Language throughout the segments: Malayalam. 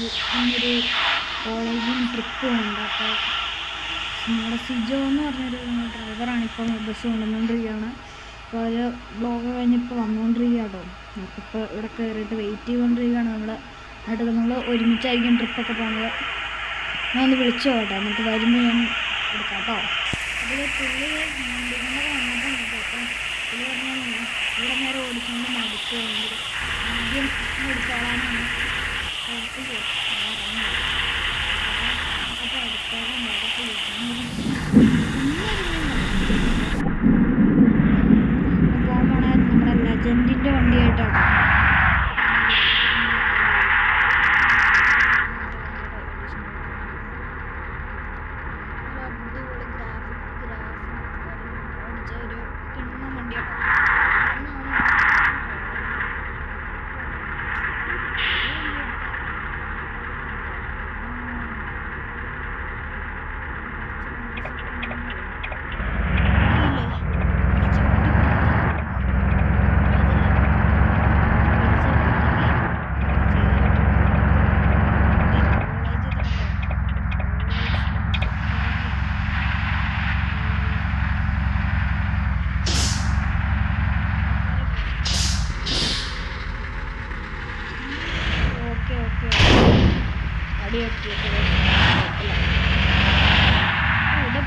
ഇന്നൊരു കോളേജിൽ നിന്ന് ട്രിപ്പ് പോകുന്നുണ്ട്. അപ്പോൾ നമ്മുടെ സിജോ എന്ന് പറഞ്ഞൊരു ഡ്രൈവറാണ് ഇപ്പം ബസ് കൊണ്ടുവന്നുകൊണ്ടിരിക്കുകയാണ്. അപ്പോൾ ഒരു ബ്ലോഗ് കഴിഞ്ഞിപ്പോൾ വന്നുകൊണ്ടിരിക്കുക കേട്ടോ. നമുക്കിപ്പോൾ ഇവിടെ കയറിയിട്ട് വെയിറ്റ് ചെയ്തുകൊണ്ടിരിക്കുകയാണ്. നമ്മൾ ഒരുമിച്ചായിരിക്കും ട്രിപ്പൊക്കെ പോകുന്നത്. ഞാൻ ഒന്ന് വിളിച്ചു പോകട്ടെ, എന്നിട്ട് വരുമ്പോൾ ഞാൻ എടുക്കാം കേട്ടോ. അതിൽ പുള്ളി വണ്ടികൊണ്ടൊക്കെ വന്നിട്ടുണ്ട്. അപ്പം പുള്ളി പറഞ്ഞാൽ ഇവിടെ നേരെ ഓടിച്ചുകൊണ്ട് മടുത്തു വേണ്ടി ആദ്യം എടുത്തോളാനാണ് പുറത്ത് അപ്പോൾ എടുത്തോളം പോകുമ്പോൾ നമ്മുടെ ലെജൻഡിൻ്റെ വണ്ടിയായിട്ടാണ്.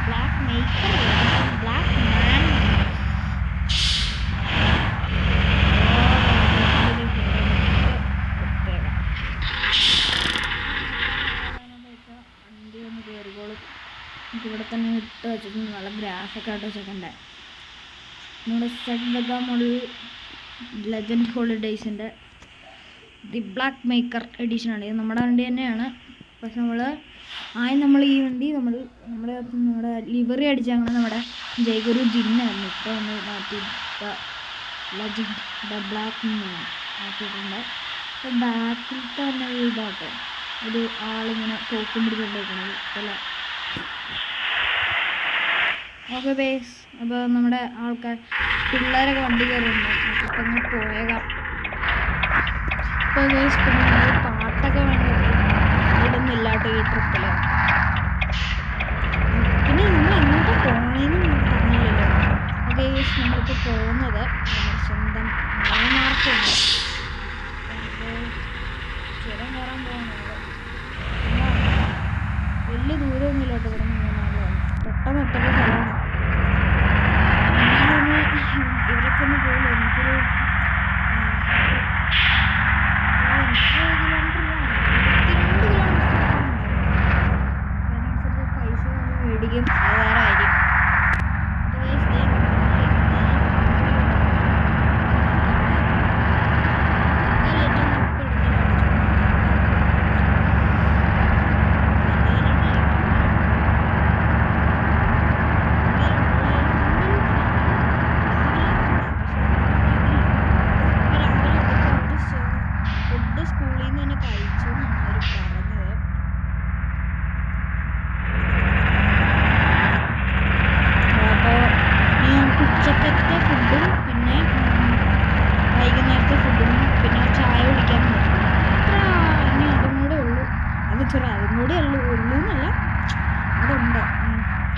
ബ്ലാക്ക് മേക്കർ ബ്ലാക്ക് മാൻ വണ്ടി ഒന്ന് കയറിക്കോളും. ഇവിടെ തന്നെ ഇട്ട് വെച്ചിട്ടുണ്ട്. നല്ല ഗ്രാഫൊക്കെ ആയിട്ട് വെച്ചേക്കണ്ടേ. നമ്മുടെ സെറ്റ് ദ മോഡൽ ലെജൻഡ് ഹോളിഡേയ്സിൻ്റെ ദി ബ്ലാക്ക് മേക്കർ എഡിഷനാണ്. ഇത് നമ്മുടെ വണ്ടി തന്നെയാണ്. പക്ഷെ നമ്മൾ ഈ വണ്ടി നമ്മുടെ ലിവറി അടിച്ചങ്ങനെ നമ്മുടെ ജയ്ഗുരു ജിന്നായിരുന്നു. ഇപ്പോൾ നമ്മൾ മാറ്റിയിട്ട് ലെജൻഡ് ദ ബ്ലാക്ക് മാൻ ആക്കിയിട്ടുണ്ട്. അപ്പോൾ ബാക്കിലത്തെ തന്നെ ഇതാട്ടോ, ഒരു ആളിങ്ങനെ തോക്കും പിടിച്ചുകൊണ്ടിരിക്കണത് അല്ലേ. ഓക്കെ ബേസ്, അപ്പോൾ നമ്മുടെ ആൾക്കാർ പിള്ളേരൊക്കെ വണ്ടി കയറുന്നുണ്ട്. അപ്പോൾ അങ്ങ് പോയേക്കാം. ഇപ്പോൾ പാട്ടൊക്കെ വേണ്ടി ഇടുന്നില്ല കേട്ടോ ഈ ട്രിപ്പിൽ. പിന്നെ നിങ്ങൾ എങ്ങോട്ട് പോകണേന്ന് പറഞ്ഞില്ലല്ലോ. ഓക്കെ, നമ്മളിപ്പോൾ പോകുന്നത് നമ്മുടെ സ്വന്തം മൂന്നാർക്കാണ്. ചുരം കയറാൻ പോകുന്നത് വലിയ ദൂരമൊന്നുമില്ല കേട്ടോ. ഇവിടെ നിന്ന് മൂന്നാറിലാണ് പെട്ടെന്നൊട്ടൊക്കെ സ്ഥലമാണ്. ഇവരൊക്കെ ഒന്ന് പോയില്ല. എനിക്കൊരു പൈസ മേടിക്കും, അത് വേറെ ആയിരിക്കും. സ്കൂളിൽ നിന്ന് തന്നെ കഴിച്ചു എന്നാണ് അവർ പറഞ്ഞത്. അപ്പോൾ ഞങ്ങൾക്ക് ഉച്ചക്കത്തെ ഫുഡും പിന്നെ വൈകുന്നേരത്തെ ഫുഡും പിന്നെ ചായ കുടിക്കാൻ ഇനി അതും കൂടെ ഉള്ളൂ. അതും കൂടെ ഉള്ളൂ എന്നല്ല, അതുണ്ട്.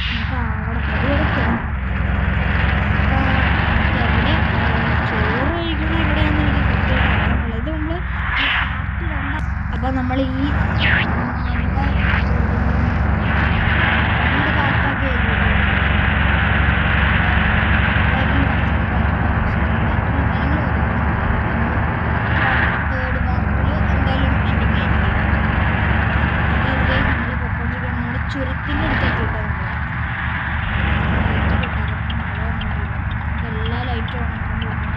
നമുക്ക് അവിടെ അതുവരെ പോകണം. എവിടെ ചോറ് കഴിക്കണം എവിടെയാണെന്ന് എനിക്ക് കൃത്യമായിട്ടുള്ളത്. ഇത് നമ്മൾ പാർട്ട് 2. അപ്പോൾ നമ്മൾ ഈ 2 പാർട്ടാക്കി ചുരത്തിൻ്റെ അടുത്തെത്തിയിട്ടോ ലൈറ്റ് കിട്ടാറ് മഴ വന്നിട്ടില്ല. എല്ലാ ലൈറ്റും ഓണാക്കി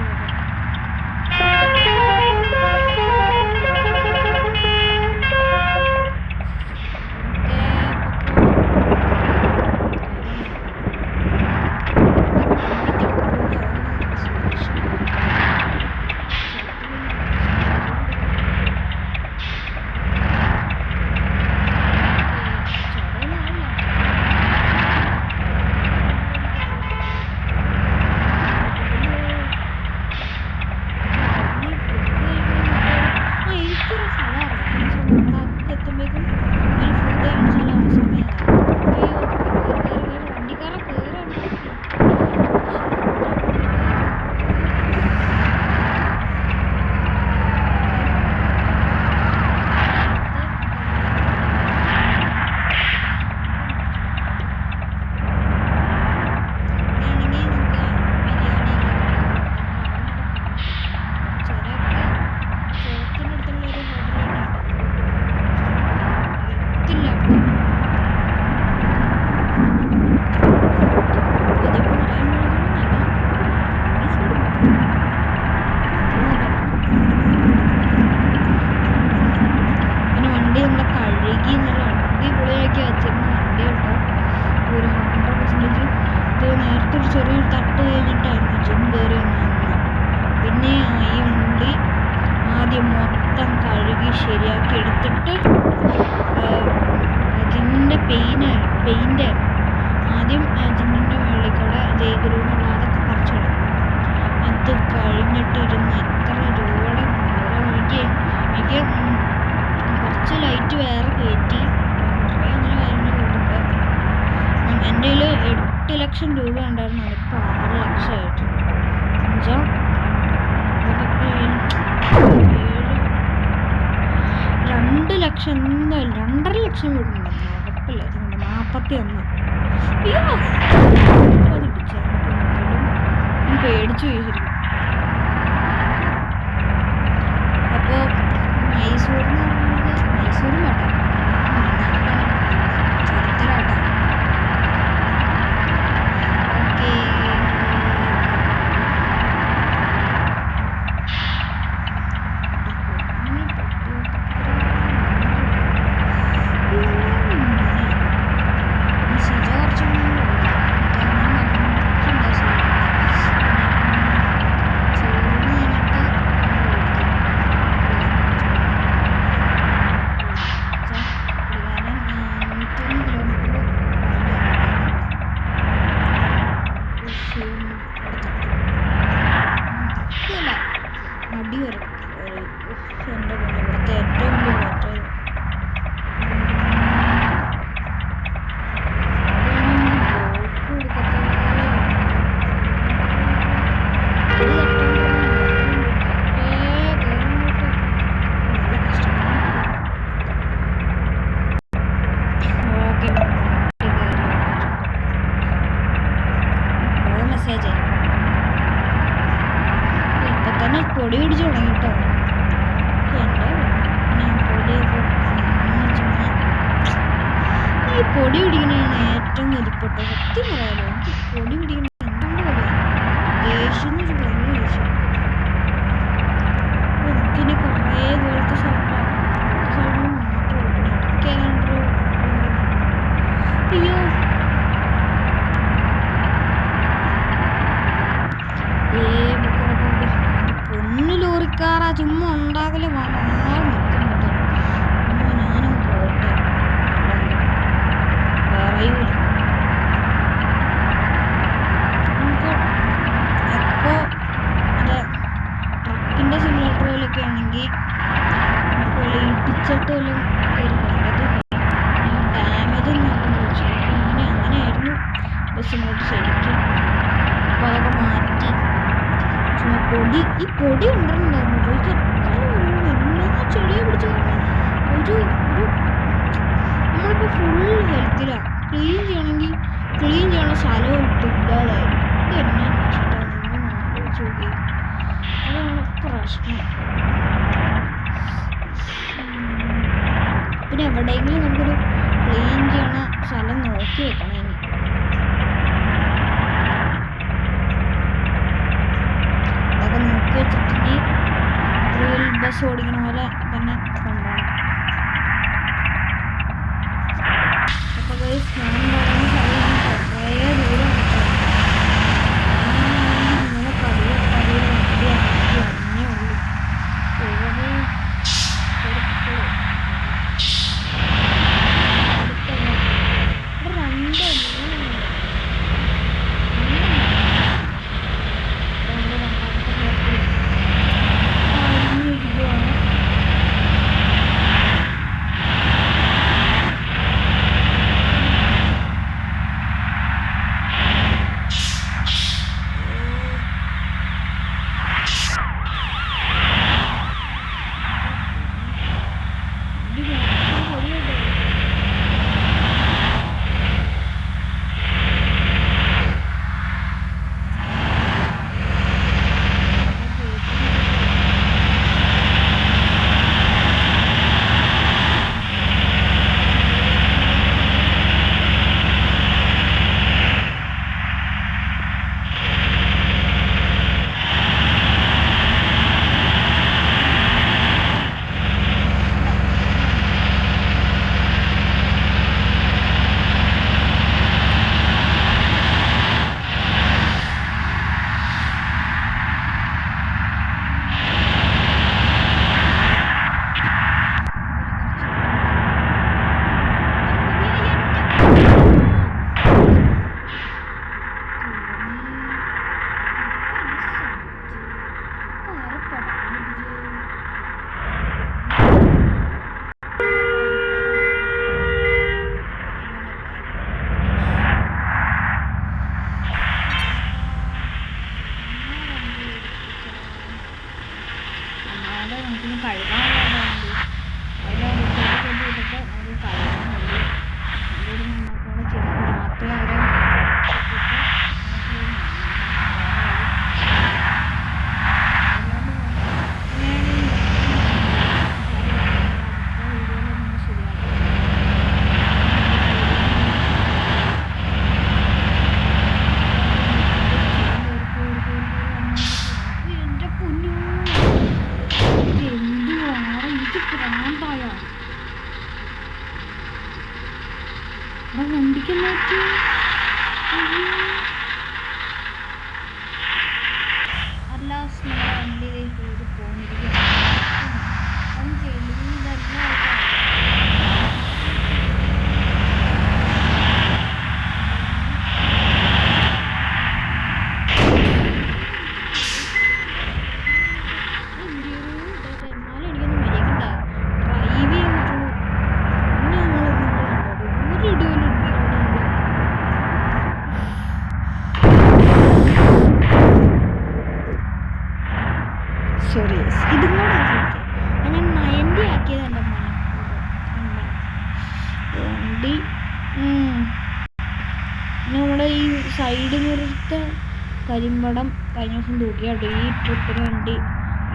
ശരിയാക്കി എടുത്തിട്ട് ജിന്നിൻ്റെ പെയിൻ്റ് ആദ്യം ജിന്നിൻ്റെ മുകളിൽ കൂടെ ജയഗുരു എന്നുള്ള അതൊക്കെ പറിച്ചു കിടക്കും. അത് കഴിഞ്ഞിട്ട് ഇരുന്ന് എത്ര രൂപയുടെ എനിക്ക് കുറച്ച് ലൈറ്റ് വേറെ കയറ്റി കുറേ അങ്ങനെ കാര്യങ്ങൾ കേട്ടിട്ടുണ്ട്. എൻ്റെ കയ്യിൽ 8 ലക്ഷം രൂപ ഉണ്ടായിരുന്നു, അതിപ്പോൾ 6 ലക്ഷമായിട്ടുണ്ട്. 2 ലക്ഷം എന്തായാലും 2.5 ലക്ഷം വീടുണ്ടായിരുന്നു. ഉറപ്പില്ല. 41. അയ്യോ ഞാൻ പേടിച്ചു പോയിരിക്കും. അപ്പോൾ മൈസൂരിൽ നിന്ന് പറയുന്നത് മൈസൂരും കേട്ടോ ചരിത്രമാട്ടോ. ഓക്കെ മടി വരും. എൻ്റെ ഇവിടുത്തെ ഏറ്റവും വലിയ മാറ്റം മെസ്സേജ് ഇപ്പം തന്നെ പൊടി പിടിച്ചു തുടങ്ങി കേട്ടോ. എൻ്റെ ഞാൻ പൊടിയൊക്കെ ചുമ്മാ ഈ പൊടി പിടിക്കണതാണ് ഏറ്റവും കലിപ്പെട്ട. സത്യം പറയാമല്ലോ, എനിക്ക് പൊടി പിടിക്കണ എന്തുകൊണ്ട് പറയാം ദേഷ്യം എന്ന് വെച്ചാൽ ഭയങ്കര ദേഷ്യം. എനിക്കിനി കുറേ ഇതുപോലത്തെ സ്ഥലങ്ങളാണ് മാത്രമേ ഉള്ളൂ. ഇടയ്ക്ക് ഏതാണ്ടൊരു അയ്യോ പൊന്നു ലോറിക്കാറാ ചുമ്മാ ഉണ്ടാകല് മാറി നിൽക്കും കേട്ടോ. ഞാനും പോട്ടെ പറയൂല. നമുക്ക് എക്കോ അത് ട്രക്കിൻ്റെ സിമുലേറ്ററിലൊക്കെ ആണെങ്കിൽ നമുക്ക് വല്ല ഇടിച്ചിട്ട് വല്ലതും ഡാമേജ് നോക്കുന്നില്ല. ശരിക്കും അങ്ങനെയായിരുന്നു സിമുലേറ്റർ ശരിക്കും. അപ്പോൾ അതൊക്കെ മാറ്റി പൊടി ഈ പൊടി ഉണ്ടെന്നുണ്ടായിരുന്നു. ചോദിച്ചാൽ എത്ര പറയുന്നു എല്ലാ ചെടിയെ പിടിച്ച് ഒരു നമ്മളിപ്പോൾ ഫുൾ ഹെൽത്തിലാണ്. ക്ലീൻ ചെയ്യണമെങ്കിൽ ക്ലീൻ ചെയ്യണ സ്ഥലവും ഇല്ലാതായി. ഇത് എന്നാ കഷ്ടമാണ്, നിങ്ങൾ ആലോചിച്ച് നോക്കി. അതാണ് പ്രശ്നം. പിന്നെ എവിടെയെങ്കിലും നമുക്കൊരു ക്ലീൻ ചെയ്യണ സ്ഥലം നോക്കി വെക്കണം. ഇനി അതൊക്കെ നോക്കി വെച്ചിട്ടുണ്ടെങ്കിൽ റിയൽ ബസ് ഓടിക്കണ പോലെ തന്നെ കൊണ്ടുപോകണം. അപ്പോൾ ഞാൻ പറയുന്ന സ്ഥലം കുറേ ദൂരം ഇങ്ങനെ പതിയെ വണ്ടി ആക്കി വന്നേ ഉള്ളൂ. ഓഫായോ? വണ്ടിക്ക് നോക്കി അല്ല നമ്മുടെ വണ്ടി ചെയ്ത് പോന്നിരിക്കും. സോറി, ഇതും കൂടെ ഞാൻ 90 ആക്കിയത് എൻ്റെ വണ്ടി. നമ്മുടെ ഈ സൈഡ് മിറത്തെ കരിമ്പടം കഴിഞ്ഞ ദിവസം തൂക്കിയാട്ടോ, ഈ ട്രിപ്പിന് വേണ്ടി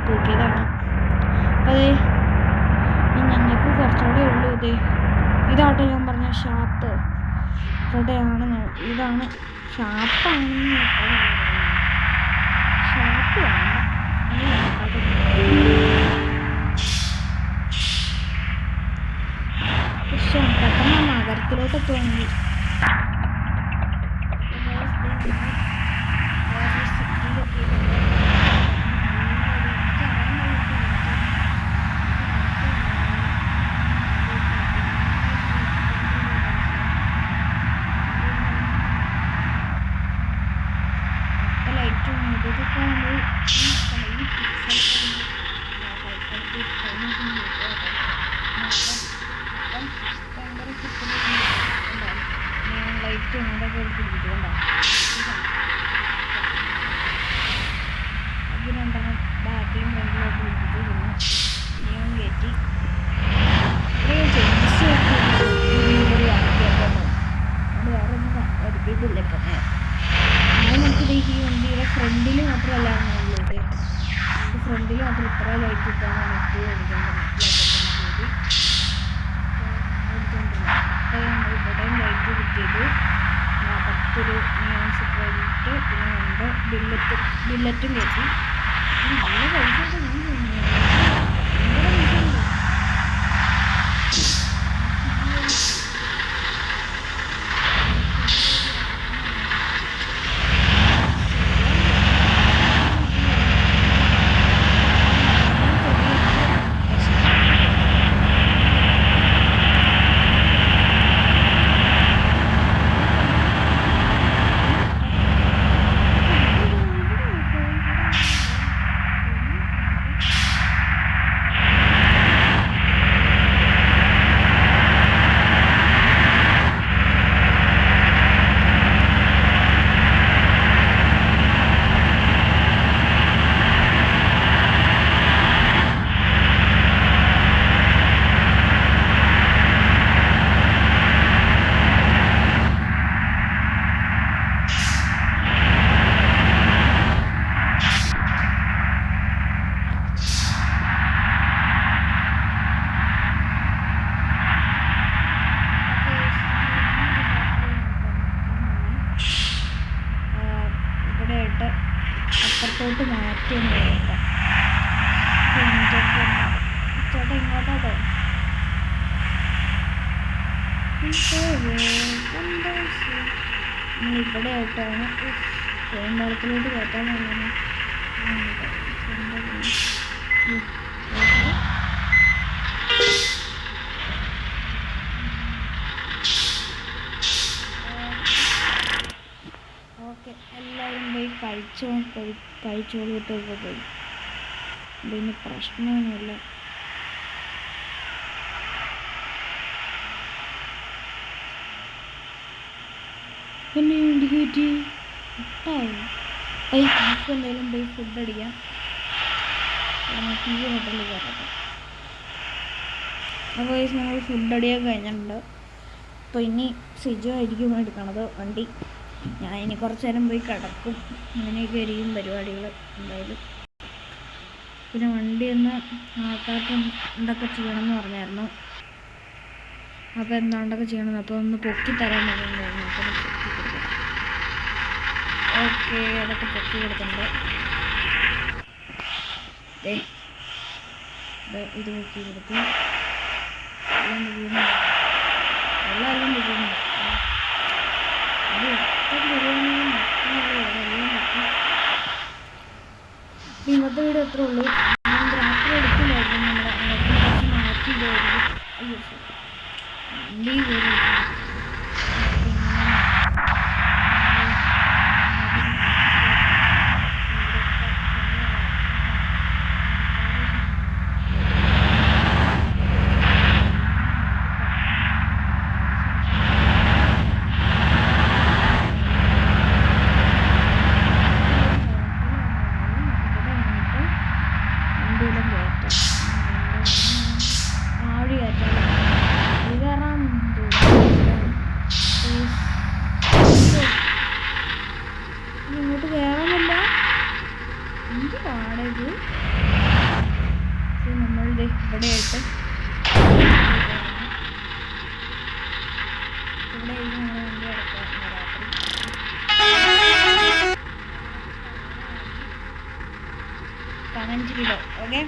തൂക്കിയതാണ്. അതെ, ഞങ്ങൾക്ക് കുറച്ചുകൂടെ ഉള്ളൂ. ഇതാട്ടോ ഞാൻ പറഞ്ഞ ഷാപ്പ്. ഇവിടെയാണ്, ഇതാണ് ഷാപ്പാണെന്ന് ഷാപ്പ് വേണം. പക്ഷെ പെട്ടെന്ന് നഗരത്തിലോട്ട് എത്തുവാണെങ്കിൽ ലൈറ്റും ഇതൊക്കെ നമ്മൾ ലൈറ്റ് അതൊക്കെ പിടിച്ചിട്ടുണ്ടോ? അത് രണ്ടെണ്ണം ബാക്കിലും ഫ്രണ്ടിലോട്ട് പിടിച്ചിട്ട് പിന്നെ ഞാൻ കയറ്റി ജെൻസ് ആക്കിയപ്പോൾ അത് വേറെ ഒന്നും എടുത്തിട്ടില്ല. ഇപ്പം ഞാൻ നമുക്കിത് ഈ വണ്ടിയുടെ ഫ്രണ്ടിൽ മാത്രമല്ലായിരുന്നു ഉള്ളത്. ഫ്രണ്ടിൽ മാത്രം ഇത്ര ലൈറ്റ് ഇട്ടാണ് നമുക്ക് ഇവിടെയും ലൈറ്റ് കിട്ടിയത് 10 ന്യൂസ് ക്രെഡിറ്റ്. പിന്നെ ഉണ്ട് ബില്ലറ്റും കയറ്റി. നല്ല പൈസ അപ്പുറത്തോട്ട് മാറ്റി ചേട്ടാ ഇങ്ങോട്ടോ. ഇവിടെ ആയിട്ടാണ് പൂമ്പാളത്തിലോട്ട് കയറ്റാൻ പോകുന്നത്. ഓക്കെ, എല്ലാവരും പോയി കഴിച്ചോളിട്ടൊക്കെ പോയി. ഇതിന് പ്രശ്നമൊന്നുമില്ല. പിന്നെ ഇൻഡിക്കേറ്റ് കിട്ടാവും. നമുക്ക് എന്തെങ്കിലും പോയി ഫുഡ് അടിക്കാം. നമുക്ക് ഈ ഹോട്ടലിൽ കയറട്ടെ. അപ്പോൾ നമ്മൾ ഫുഡ് അടിയൊക്കെ കഴിഞ്ഞിട്ടുണ്ട്. അപ്പോൾ ഇനി സിജു ആയിരിക്കും എടുക്കണത് വണ്ടി. ഞാൻ ഇനി കുറച്ച് നേരം പോയി കിടക്കും. അങ്ങനെയൊക്കെ ആയിരിക്കും പരിപാടികൾ എന്തായാലും. പിന്നെ വണ്ടി ഒന്ന് ആൾക്കാർക്ക് എന്തൊക്കെ ചെയ്യണമെന്ന് പറഞ്ഞായിരുന്നു. അപ്പോൾ എന്താണ്ടൊക്കെ ചെയ്യണം. അപ്പോൾ ഒന്ന് പൊക്കി തരാൻ പറഞ്ഞിട്ടുണ്ടായിരുന്നു. അപ്പോൾ പൊക്കി കൊടുക്കാം. ഓക്കെ, അതൊക്കെ പൊക്കി കൊടുക്കുന്നുണ്ട്. ഇത് പൊക്കി കൊടുക്കും. വണ്ടി കയറി വണ്ടിയിലും കയറ്റാം ആഴി കയറ്റാം ഇത് കാരണം ഇങ്ങോട്ട് കയറുന്നില്ല എന്ത് പാടത് നമ്മളുടെ ഇവിടെയായിട്ട് ഇവിടെ നമ്മൾ വണ്ടി അടക്കാറുണ്ട് രാത്രി കമൻറ്റ് ചെയ്തോ ഓക്കെ.